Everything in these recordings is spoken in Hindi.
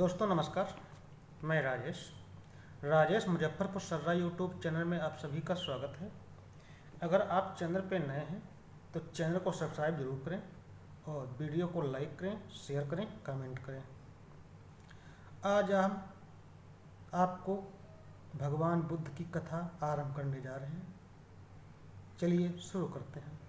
दोस्तों नमस्कार। मैं राजेश मुजफ्फरपुर सर्रा यूट्यूब चैनल में आप सभी का स्वागत है। अगर आप चैनल पे नए हैं तो चैनल को सब्सक्राइब जरूर करें और वीडियो को लाइक करें, शेयर करें, कमेंट करें। आज हम आपको भगवान बुद्ध की कथा आरंभ करने जा रहे हैं। चलिए शुरू करते हैं।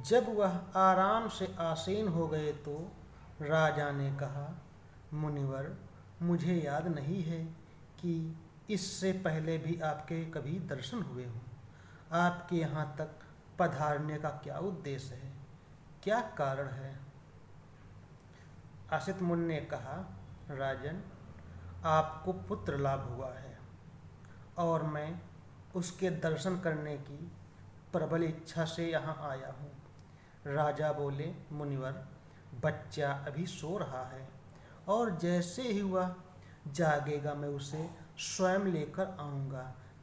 जब वह आराम से आसीन हो गए तो राजा ने कहा, मुनिवर, मुझे याद नहीं है कि इससे पहले भी आपके कभी दर्शन हुए हों। आपके यहाँ तक पधारने का क्या उद्देश्य है, क्या कारण है? असित मुनि ने कहा, राजन, आपको पुत्र लाभ हुआ है और मैं उसके दर्शन करने की प्रबल इच्छा से यहाँ आया हूँ। राजा बोले, मुनिवर, बच्चा अभी सो रहा है और जैसे ही वह जागेगा मैं उसे स्वयं लेकर आऊँगा।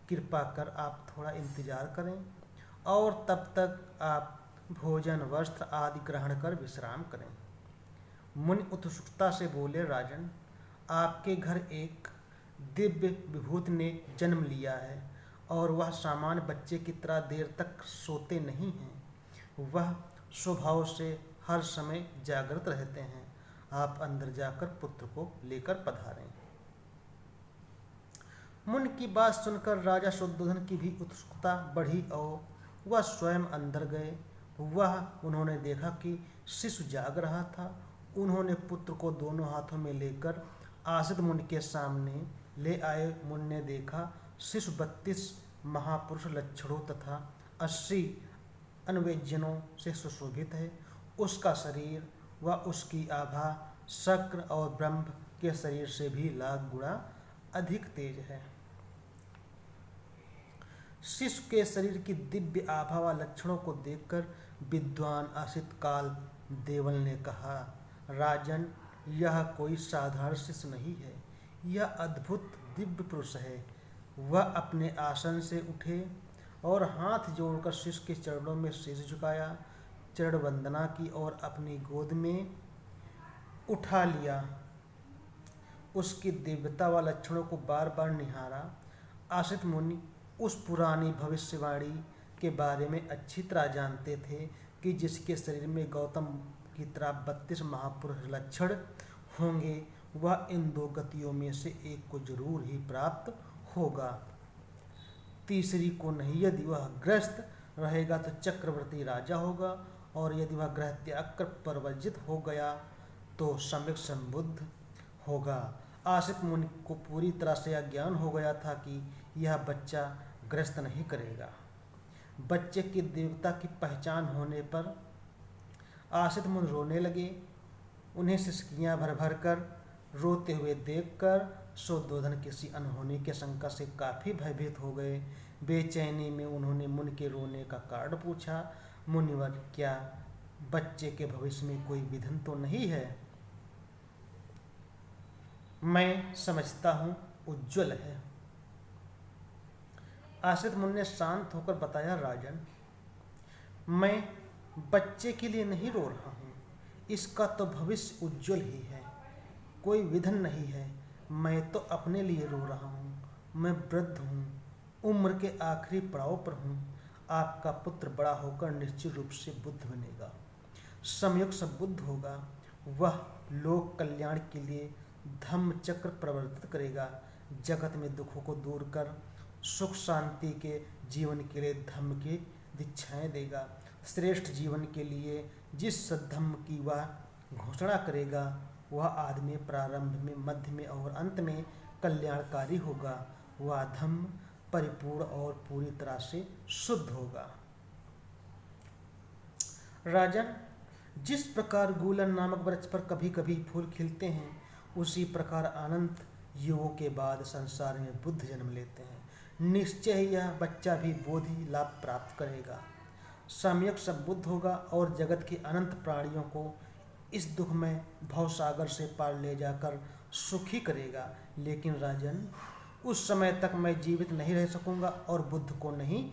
कृपा कर आप थोड़ा इंतजार करें और तब तक आप भोजन, वस्त्र आदि ग्रहण कर विश्राम करें। मुनि उत्सुकता से बोले, राजन, आपके घर एक दिव्य विभूति ने जन्म लिया है और वह सामान्य बच्चे की तरह देर तक सोते नहीं हैं। वह स्वभाव से हर समय जागृत रहते हैं। आप अंदर जाकर पुत्र को लेकर पधारें। मुनि की बात सुनकर राजा शुद्धोधन की भी उत्सुकता बढ़ी और वह स्वयं अंदर गए। उन्होंने देखा कि शिशु जाग रहा था। उन्होंने पुत्र को दोनों हाथों में लेकर आसित मुनि के सामने ले आए। मुनि ने देखा शिशु 32 महापुरुष लक्षणों तथा 80 अन्वेजनों से सुशोभित है। उसका शरीर व उसकी आभा शक्र और ब्रह्म के शरीर से भी लाख गुणा अधिक तेज है। शिशु के शरीर की दिव्य आभा व लक्षणों को देखकर विद्वान असित काल देवल ने कहा, राजन, यह कोई साधारण शिशु नहीं है, यह अद्भुत दिव्य पुरुष है। वह अपने आसन से उठे और हाथ जोड़कर शिशु के चरणों में शीश झुकाया, चरण वंदना की और अपनी गोद में उठा लिया। उसकी दिव्यता व लक्षणों को बार बार निहारा। आसित मुनि उस पुरानी भविष्यवाणी के बारे में अच्छी तरह जानते थे कि जिसके शरीर में गौतम की तरह 32 महापुरुष लक्षण होंगे, वह इन दो गतियों में से एक को जरूर ही प्राप्त होगा, तीसरी को नहीं। यदि वह ग्रस्त रहेगा तो चक्रवर्ती राजा होगा और यदि वह ग्रह त्याग कर परवर्जित हो गया तो सम्यक संबुद्ध होगा। आसित मुनि को पूरी तरह से अज्ञान हो गया था कि यह बच्चा ग्रस्त नहीं करेगा। बच्चे की दिव्यता की पहचान होने पर आसित मुनि रोने लगे। उन्हें सिसकियाँ भर भर कर रोते हुए देखकर शुद्धोधन किसी अनहोनी के शंका से काफ़ी भयभीत हो गए। बेचैनी में उन्होंने मुनि के रोने का कारण पूछा। मुनिवर, क्या बच्चे के भविष्य में कोई विघ्न तो नहीं है? मैं समझता हूँ उज्ज्वल है। आसित मुनि ने शांत होकर बताया, राजन, मैं बच्चे के लिए नहीं रो रहा हूँ, इसका तो भविष्य उज्ज्वल ही है, कोई विघ्न नहीं है। मैं तो अपने लिए रो रहा हूँ। मैं वृद्ध हूँ, उम्र के आखिरी पड़ाव पर हूँ। आपका पुत्र बड़ा होकर निश्चित रूप से बुद्ध बनेगा, सम्यक संबुद्ध होगा। वह लोक कल्याण के लिए धम्म चक्र प्रवर्तित करेगा, जगत में दुखों को दूर कर सुख शांति के जीवन के लिए धम्म की दीक्षाएं देगा। श्रेष्ठ जीवन के लिए जिस सद्धम्म की वह घोषणा करेगा, वह आदमी प्रारंभ में, मध्य में और अंत में कल्याणकारी होगा। वह धम्म परिपूर्ण और पूरी तरह से शुद्ध होगा। राजन, जिस प्रकार गूलन नामक वृक्ष पर कभी कभी फूल खिलते हैं, उसी प्रकार अनंत युगों के बाद संसार में बुद्ध जन्म लेते हैं। निश्चय ही यह बच्चा भी बोधि लाभ प्राप्त करेगा, सम्यक संबुद्ध होगा और जगत के अनंत प्राणियों को इस दुखमय भवसागर से पार ले जाकर सुखी करेगा। लेकिन राजन, उस समय तक मैं जीवित नहीं रह सकूंगा और बुद्ध को नहीं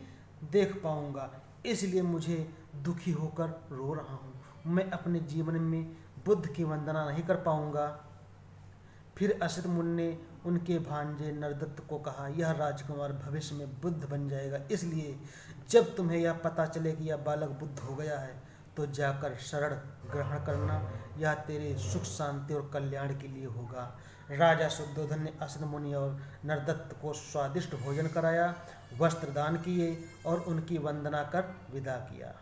देख पाऊंगा, इसलिए मुझे दुखी होकर रो रहा हूँ। मैं अपने जीवन में बुद्ध की वंदना नहीं कर पाऊंगा। फिर असित मुनि ने उनके भांजे नरदत्त को कहा, यह राजकुमार भविष्य में बुद्ध बन जाएगा, इसलिए जब तुम्हें यह पता चले कि यह बालक बुद्ध हो गया है तो जाकर शरण ग्रहण करना, यह तेरे सुख शांति और कल्याण के लिए होगा। राजा शुद्धोधन ने असित मुनि और नरदत्त को स्वादिष्ट भोजन कराया, वस्त्र दान किए और उनकी वंदना कर विदा किया।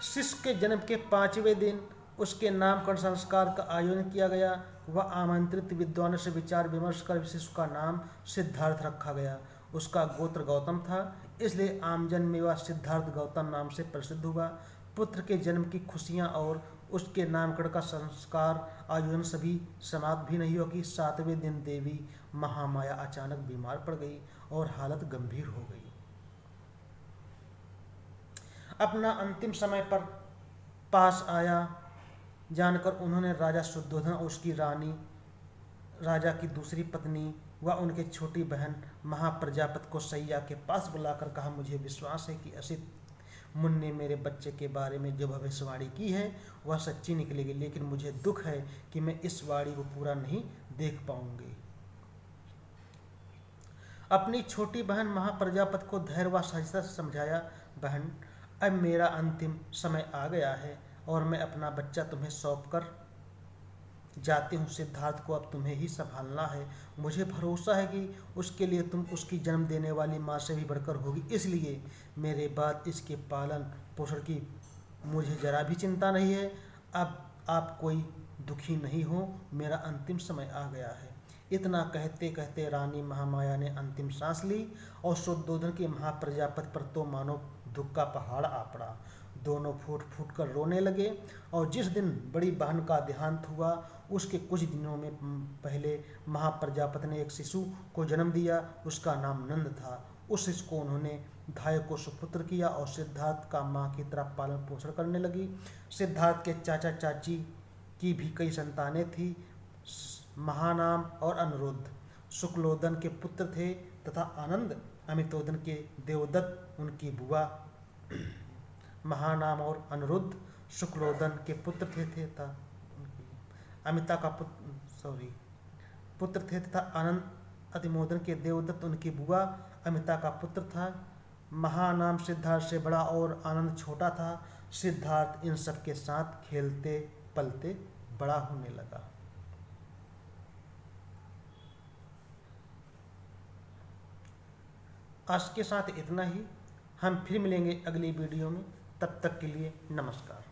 शिशु के जन्म के 5वें दिन उसके नामकरण संस्कार का आयोजन किया गया। वह आमंत्रित विद्वानों से विचार विमर्श कर शिशु का नाम सिद्धार्थ रखा गया। उसका गोत्र गौतम था, इसलिए आमजन में वह सिद्धार्थ गौतम नाम से प्रसिद्ध हुआ। पुत्र के जन्म की खुशियां और उसके नामकरण का संस्कार आयोजन सभी समाप्त भी नहीं हुआ कि 7वें दिन देवी महामाया अचानक बीमार पड़ गई और हालत गंभीर हो गई। अपना अंतिम समय पर पास आया जानकर उन्होंने राजा शुद्धोधन और उसकी रानी, राजा की दूसरी पत्नी व उनके छोटी बहन महाप्रजापति को सैया के पास बुलाकर कहा, मुझे विश्वास है कि असित मुनि ने मेरे बच्चे के बारे में जो भविष्यवाणी की है वह सच्ची निकलेगी, लेकिन मुझे दुख है कि मैं इस वाणी को पूरा नहीं देख पाऊंगी। अपनी छोटी बहन महाप्रजापति को धैर्य व सहजता से समझाया, बहन अब मेरा अंतिम समय आ गया है और मैं अपना बच्चा तुम्हें सौंप कर जाती हूँ। सिद्धार्थ को अब तुम्हें ही संभालना है। मुझे भरोसा है कि उसके लिए तुम उसकी जन्म देने वाली माँ से भी बढ़कर होगी, इसलिए मेरे बाद इसके पालन पोषण की मुझे जरा भी चिंता नहीं है। अब आप कोई दुखी नहीं हो, मेरा अंतिम समय आ गया है। इतना कहते कहते रानी महामाया ने अंतिम सांस ली और शुद्धोधन की महाप्रजापति पर तो मानो दुख का पहाड़ आ पड़ा। दोनों फूट फूट कर रोने लगे और जिस दिन बड़ी बहन का देहांत हुआ उसके कुछ दिनों में पहले महाप्रजापति ने एक शिशु को जन्म दिया। उसका नाम नंद था। उस शिशु को उन्होंने धाय को सुपुत्र किया और सिद्धार्थ का माँ की तरह पालन पोषण करने लगी। सिद्धार्थ के चाचा चाची की भी कई संतानें थी। महानाम और अनुरुद्ध शुक्लोदन के पुत्र थे तथा आनंद अमितोदन के देवदत्त उनकी बुआ। महानाम और अनुरुद्ध शुक्लोदन के पुत्र थे तथा अमिता का पुत्र थे तथा आनंद अतिमोदन के देवदत्त उनकी बुआ अमिता का पुत्र था। महानाम सिद्धार्थ से बड़ा और आनंद छोटा था। सिद्धार्थ इन सब के साथ खेलते पलते बड़ा होने लगा। आज के साथ इतना ही। हम फिर मिलेंगे अगली वीडियो में। तब तक के लिए नमस्कार।